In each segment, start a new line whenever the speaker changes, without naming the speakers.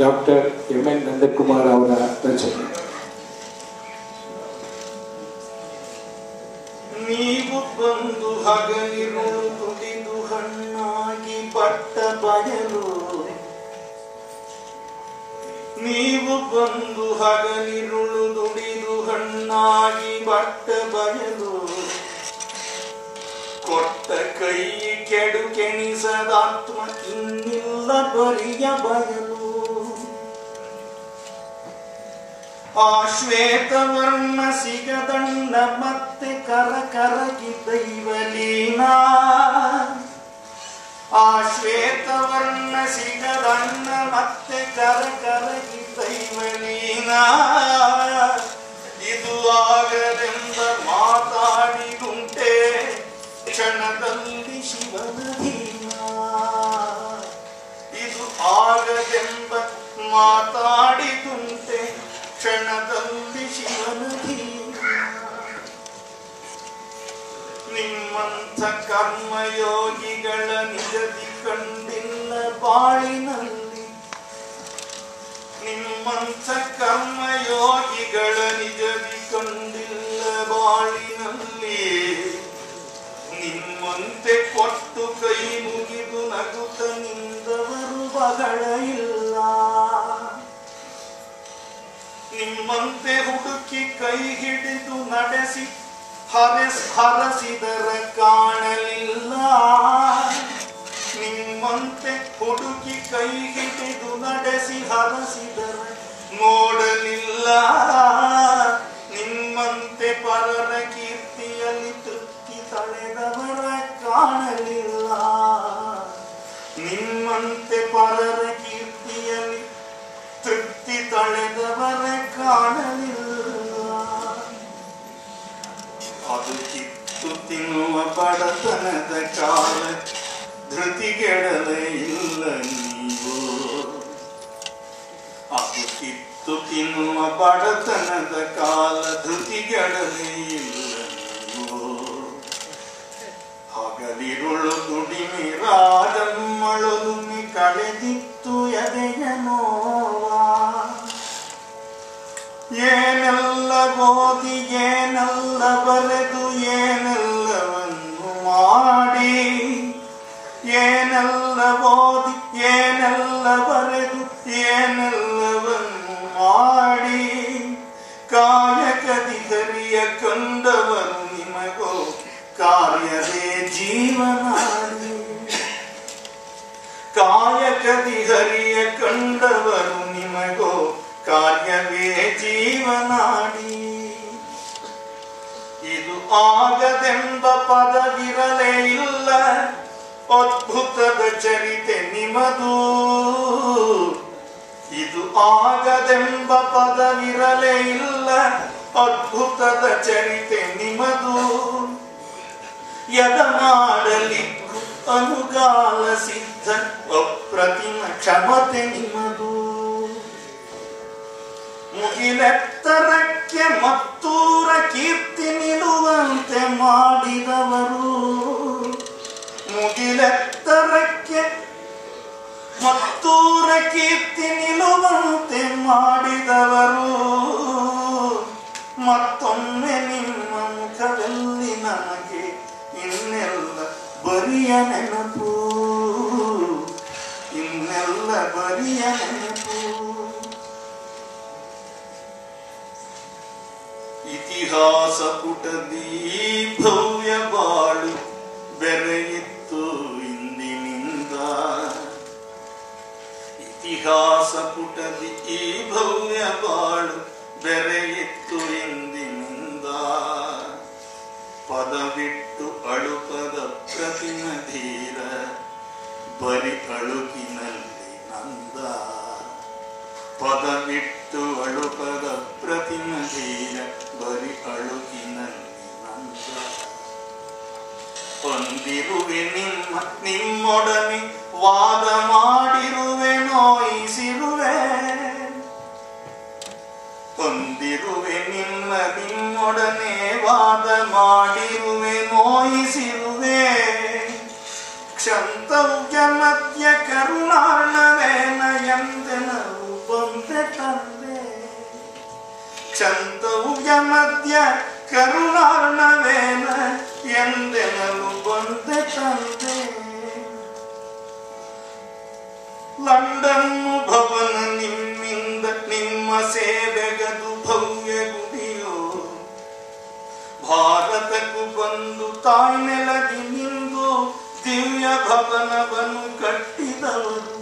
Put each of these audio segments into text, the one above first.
Doctor M.N.. Nandakumar ಅವರ ರಚನೆ.
ನೀವು ಬಂದು ಹಗಲಿರುಳು ದುಡಿದು ಹಣ್ಣಾಗಿ ಪಟ್ಟ ಬಯಲು, ನೀವು ಬಂದು ಹಗಲಿರುಳು ದುಡಿದು ಹಣ್ಣಾಗಿ ಪಟ್ಟ ಬಯಲು, ಕೊಟ್ಟ ಕೈ ಕೆಡು ಕೆಣಿಸದಾತ್ಮ ಇನ್ನಿಲ್ಲ ಬರಿಯ ಬಯಲು. ಆ ಶ್ವೇತವರ್ಣ ಸಿಗದಂಡ ಮತ್ತೆ ಕರಕರಗಿ ದೈವಲೀನ, ಆ ಶ್ವೇತವರ್ಣ ಸಿಗದಂಡ ಮತ್ತೆ ಕರಕರಗಿ ದೈವಲೀನ. ಇದು ಆಗದೆಂದ ಮಾತಾಡಿದುಂಟೆ ಕ್ಷಣದಲ್ಲಿ ಶಿವನದೀನ, ಇದು ಆಗದೆಂಬ ಮಾತಾಡಿದುಂಟೆ ಕ್ಷಣದಲ್ಲಿ ಶಿವನದೀನ. ನಿಮ್ಮಂಥ ಕರ್ಮಯೋಗಿಗಳ ನಿಜದಿ ಕಂಡಿಲ್ಲ ಬಾಳಿನಲ್ಲಿ, ನಿಮ್ಮಂಥ ಕರ್ಮಯೋಗಿಗಳ ನಿಜದಿ ಕಂಡಿಲ್ಲ ಬಾಳಿನಲ್ಲಿ. ನಿಮ್ಮಂತೆ ಕೊಟ್ಟು ಕೈ ಮುಗಿದು ನಗುತ್ತ ನಿಂದವರು ಬಗಳ ಇಲ್ಲ, ನಿಮ್ಮಂತೆ ಹುಡುಕಿ ಕೈ ಹಿಡಿದು ನಡೆಸಿ ಹರಸಿದರ ಕಾಣಲಿಲ್ಲ, ನಿಮ್ಮಂತೆ ಹುಡುಕಿ ಕೈ ಹಿಡಿದು ನಡೆಸಿ ಹರಸಿದರ ನೋಡಲಿಲ್ಲ. ನಿಮ್ಮಂತೆ ಪರರ ಕೀರ್ತಿಯಲ್ಲಿ ತೃಪ್ತಿ ತಳೆದವರ ಕಾಣಲಿಲ್ಲ, ನಿಮ್ಮಂತೆ ಪರರ ಕೀರ್ತಿಯಲ್ಲಿ ತೃಪ್ತಿ ತಳೆದವರ ಕಾಣಲಿಲ್ಲ. ಅದು ಕಿತ್ತು ತಿನ್ನುವ ಬಡತನದ ಕಾಲ ಧೃತಿಗೆಡಲೇ ಇಲ್ಲ ನೀವು, ಅದು ಕಿತ್ತು ತಿನ್ನುವ ಬಡತನದ ಕಾಲ ಧೃತಿಗೆಡಲೇ ಇಲ್ಲ ನೀವು. ಹಗಲಿರುಳು ದುಡಿಮೆ ರಾಜಮ್ಮಳುಮಿ ಕಳೆದಿತ್ತು ಎದೆಯ ನೋವಾ. ಏನೆಲ್ಲ ಓದಿ ಏನೆಲ್ಲ ಬರೆದು ಏನೆಲ್ಲವನ್ನು ಮಾಡಿ, ಏನೆಲ್ಲ ಓದಿ ಏನೆಲ್ಲ ಬರೆದು ಏನೆಲ್ಲವನ್ನು ಮಾಡಿ, ಕಾಯಕದಿ ಹರಿಯ ಕಂಡವರು ನಿಮಗೋ ಕಾರ್ಯವೇ ಜೀವನಾಡಿ. ಕಾಯಕದಿ ಹರಿಯ ಕಂಡವರು ನಿಮಗೋ ಕಾರ್ಯವೇ ಜೀವನಾಡಿ. ಇದು ಆಗದೆಂಬ ಪದವಿರಲೇ ಇಲ್ಲ, ಅದ್ಭುತದ ಚರಿತೆ ನಿಮದು. ಇದು ಆಗದೆಂಬ ಪದವಿರಲೇ ಇಲ್ಲ, ಅದ್ಭುತದ ಚರಿತೆ ನಿಮದು. ಎದ ಮಾಡಲಿಕ್ಕೂ ಅನುಗಾಲ ಸಿದ್ಧ ಅಪ್ರತಿಮ ಕ್ಷಮತೆ ನಿಮದು. ಮುಗಿಲೆತ್ತರಕ್ಕೆ ಮತ್ತೂರ ಕೀರ್ತಿ ನಿಲ್ಲುವಂತೆ ಮಾಡಿದವರು, ಮುಗಿಲೆತ್ತರಕ್ಕೆ ಮತ್ತೂರ ಕೀರ್ತಿ ನಿಲ್ಲುವಂತೆ ಮಾಡಿದವರು. ಮತ್ತೊಮ್ಮೆ ನಿಮ್ಮ ಮುಖದಲ್ಲಿ ನಮಗೆ ಇನ್ನೆಲ್ಲ ಬರಿಯ ನೆನಪು, ಇನ್ನೆಲ್ಲ ಬರಿಯ ನೆನಪು. ಇತಿಹಾಸ ಪುಟದಿ ಭವ್ಯ ಬಾಳು ಬೆರೆಯಿತ್ತು ಇಂದಿನಿಂದ, ಇತಿಹಾಸ ಪುಟದಿ ಈ ಭವ್ಯ ಬಾಳು ಬೆರೆಯಿತ್ತು ಇಂದಿನಿಂದ. ಪದವಿಟ್ಟು ಅಳುಪದ ಪ್ರತಿಮ ಧೀರ ಬರಿ ಅಳುಕಿನಲ್ಲಿ ನಂದ, ಪದವಿಟ್ಟು ಅಳುಪದ ಪ್ರತಿಮ ಧೀರ ಬರಿ ಅಳುಕಿನಲ್ಲಿ ನಂದ. ಹೊಂದಿರುವೆ ನಿಮ್ಮೊಡನೆ ವಾದ ಮಾಡಿರುವೆ ನೋಯಿಸಿರುವೆ, ಹೊಂದಿರುವೆ ನಿಮ್ಮೊಡನೆ ವಾದ ಮಾಡಿರುವೆ ನೋಯಿಸಿರುವೆ. ಕ್ಷಂತವ್ಯ ಮಧ್ಯ ಕರುಣಾರ್ಣವೇನ ಎಂದೆನವು ಚಂತವು ಯಮದ್ಯ ಕರುಣಾರ್ಣವೇನ ಎಂದೆನಲು ಬಂದೆ ತಂದೆ. ಲಂಡನ್ನು ಭವನ ನಿಮ್ಮಿಂದ ನಿಮ್ಮ ಸೇವೆಗದು ಭವ್ಯ ಗುಡಿಯೋ. ಭಾರತಕ್ಕೂ ಬಂದು ತಾಯಿ ನೆಲದಿ ನಿಂದು ದಿವ್ಯ ಭವನವನ್ನು ಕಟ್ಟಿದವರು.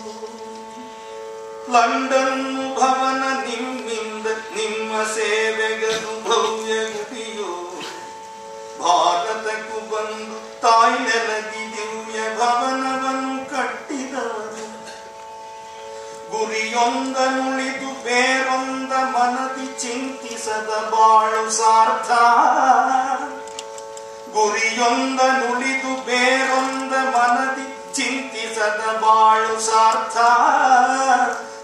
ಲಂಡನ್ನು ಭವನ ನಿಮ್ಮಿಂದ ನಿಮ್ಮ ಸೇವೆಗದು ಭವ್ಯ ಗುಡಿಯೋ. ಭಾರತಕ್ಕೂ ಬಂದು ತಾಯಿ ನೆಲದಿ ದಿವ್ಯ ಭವನವನ್ನು ಕಟ್ಟಿದವರು. ಗುರಿಯೊಂದನುಳಿದು ಬೇರೊಂದ ಮನದಿ ಚಿಂತಿಸದ ಬಾಳು ಸಾರ್ಥ. ಗುರಿಯೊಂದನುಳಿದು ಬೇರೊಂದ ಮನದಿ ಚಿಂತಿಸದ ಬಾಳು ಸಾರ್ಥ.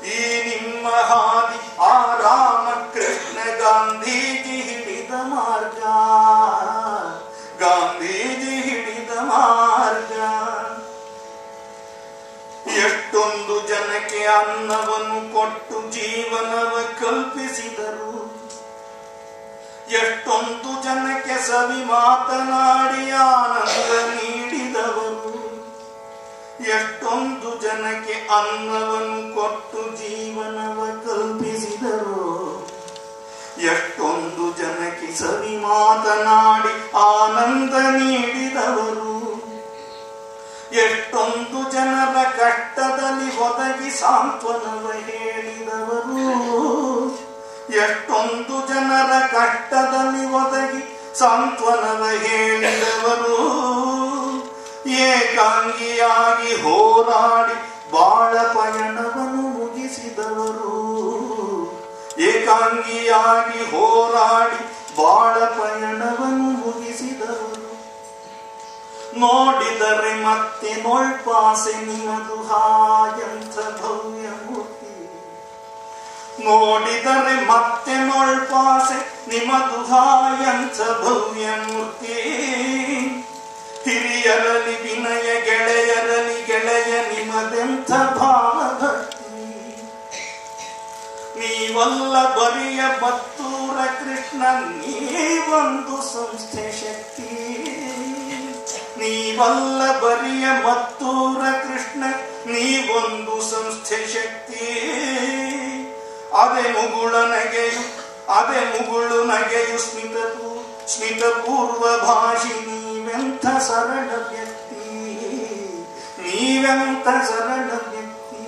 ಈ ನಿಮ್ಮ ಹಾದಿ ಆ ರಾಮಕೃಷ್ಣ ಗಾಂಧೀಜಿ ಹಿಡಿದ ಮಾರ್ಗ. ಗಾಂಧೀಜಿ ಹಿಡಿದ ಮಾರ್ಗ. ಎಷ್ಟೊಂದು ಜನಕ್ಕೆ ಅನ್ನವನ್ನು ಕೊಟ್ಟು ಜೀವನವ ಕಲ್ಪಿಸಿದರು. ಎಷ್ಟೊಂದು ಜನಕ್ಕೆ ಸವಿ ಮಾತನಾಡಿ ಆನಂದ ನೀಡಿದವರು. ಎಷ್ಟೊಂದು ಜನಕ್ಕೆ ಅನ್ನವನ್ನು ಕೊಟ್ಟು ಜೀವನವ ಕಲ್ಪಿಸಿದರು. ಎಷ್ಟೊಂದು ಜನಕ್ಕೆ ಸವಿ ಮಾತನಾಡಿ ಆನಂದ ನೀಡಿದವರು. ಎಷ್ಟೊಂದು ಜನರ ಕಷ್ಟದಲ್ಲಿ ಒದಗಿ ಸಾಂತ್ವನವ ಹೇಳಿದವರು. ಎಷ್ಟೊಂದು ಜನರ ಕಷ್ಟದಲ್ಲಿ ಒದಗಿ ಸಾಂತ್ವನವ ಹೇಳಿದವರು. ಏಕಾಂಗಿಯಾಗಿ ಹೋರಾಡಿ ಬಾಳ ಪಯಣವನ್ನು ಮುಗಿಸಿದವರು. ಏಕಾಂಗಿಯಾಗಿ ಹೋರಾಡಿ ಬಾಳ ಪಯಣವನ್ನು ಮುಗಿಸಿದವರು. ನೋಡಿದರೆ ಮತ್ತೆ ನೋಳ್ಪಾಸೆ ನಿಮದು ಹಾಯಂಥ ಭವ್ಯ ಮೂರ್ತಿ. ನೋಡಿದರೆ ಮತ್ತೆ ನೋಳ್ಪಾಸೆ ನಿಮದು ಹಾಯಂಥ ಭವ್ಯ ಮೂರ್ತಿ. ಹಿರಿಯರಲಿ ವಿನಯ ಗೆಳೆಯರಲಿ ಗೆಳೆಯ ನಿಮದೆಂಥ ಭಾವಭಕ್ತಿ. ನೀವಲ್ಲ ಬರಿಯ ಬತ್ತೂರ ಕೃಷ್ಣ ನೀವೊಂದು ಸಂಸ್ಥೆ ಶಕ್ತಿ. ನೀವಲ್ಲ ಬರಿಯ ಮತ್ತೂರ ಕೃಷ್ಣ ನೀವೊಂದು ಸಂಸ್ಥೆ ಶಕ್ತಿ. ಅದೇ ಮುಗುಳ ನಗೆಯು ಅದೇ ಮುಗುಳು ನಗೆಯು ಸ್ಮಿತಪೂರ್ವ ಭಾಷಿ. ನೀವೆಂಥ ಸರಳ ವ್ಯಕ್ತಿ. ನೀವೆಂಥ ಸರಳ ವ್ಯಕ್ತಿ.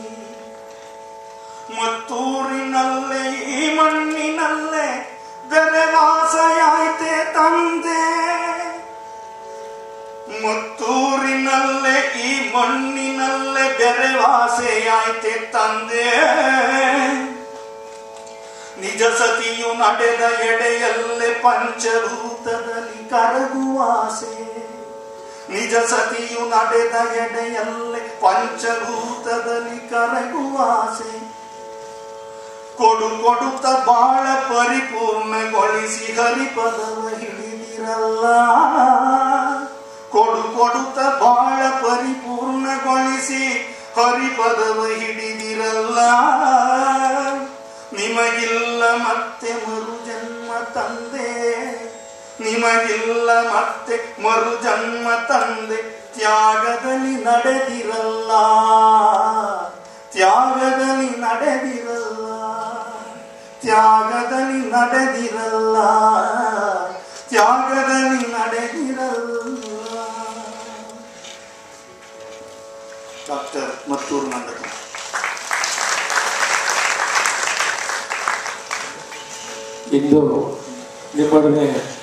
ಮತ್ತೂರಿನಲ್ಲೇ ಈ ಮಣ್ಣಿನಲ್ಲೇ ಬೆರೆವಾಸೆಯಾಯ್ತೆ ತಂದೆ. ಮತ್ತೂರಿನಲ್ಲೇ ಈ ಮಣ್ಣಿನಲ್ಲೇ ಬೆರೆವಾಸೆಯಾಯ್ತೆ ತಂದೆ. ನಿಜ ಸತಿಯು ನಡೆದ ಎಡೆಯಲ್ಲೇ ಪಂಚಭೂತದಲ್ಲಿ ಕರಗುವಾಸೆ. ನಿಜ ಸತಿಯು ನಡೆದ ಎಡೆಯಲ್ಲೇ ಪಂಚಭೂತದಲ್ಲಿ ಕರಗುವಾಸೆ. ಕೊಡು ಕೊಡುತ್ತ ಬಾಳ ಪರಿಪೂರ್ಣಗೊಳಿಸಿ ಹರಿಪದವ ಹಿಡಿದಿರಲ್ಲ. ಕೊಡು ಕೊಡುತ್ತ ಬಾಳ ಪರಿಪೂರ್ಣಗೊಳಿಸಿ ಹರಿಪದವ ಹಿಡಿದಿರಲ್ಲ. ನಿಮಗಿಲ್ಲ ಮತ್ತೆ ಮರುಜನ್ಮ ತಂದೆ. ನಿಮಗಿಲ್ಲ ಮತ್ತೆ ಮರುಜನ್ಮ ತಂದೆ. ತ್ಯಾಗದಲ್ಲಿ ನಡೆದಿರಲ್ಲ. ತ್ಯಾಗದಲ್ಲಿ ನಡೆದಿರಲ್ಲ. ತ್ಯಾಗದಲ್ಲಿ ನಡೆದಿರಲ್ಲ. ತ್ಯಾಗದಲ್ಲಿ ನಡೆದಿರಲ್ಲ. ಡಾಕ್ಟರ್ ಮತ್ತೂರು ನಂದಕುಮಾರ್.
ಇಂದು ನಿಮ್ಮೊಡನೆ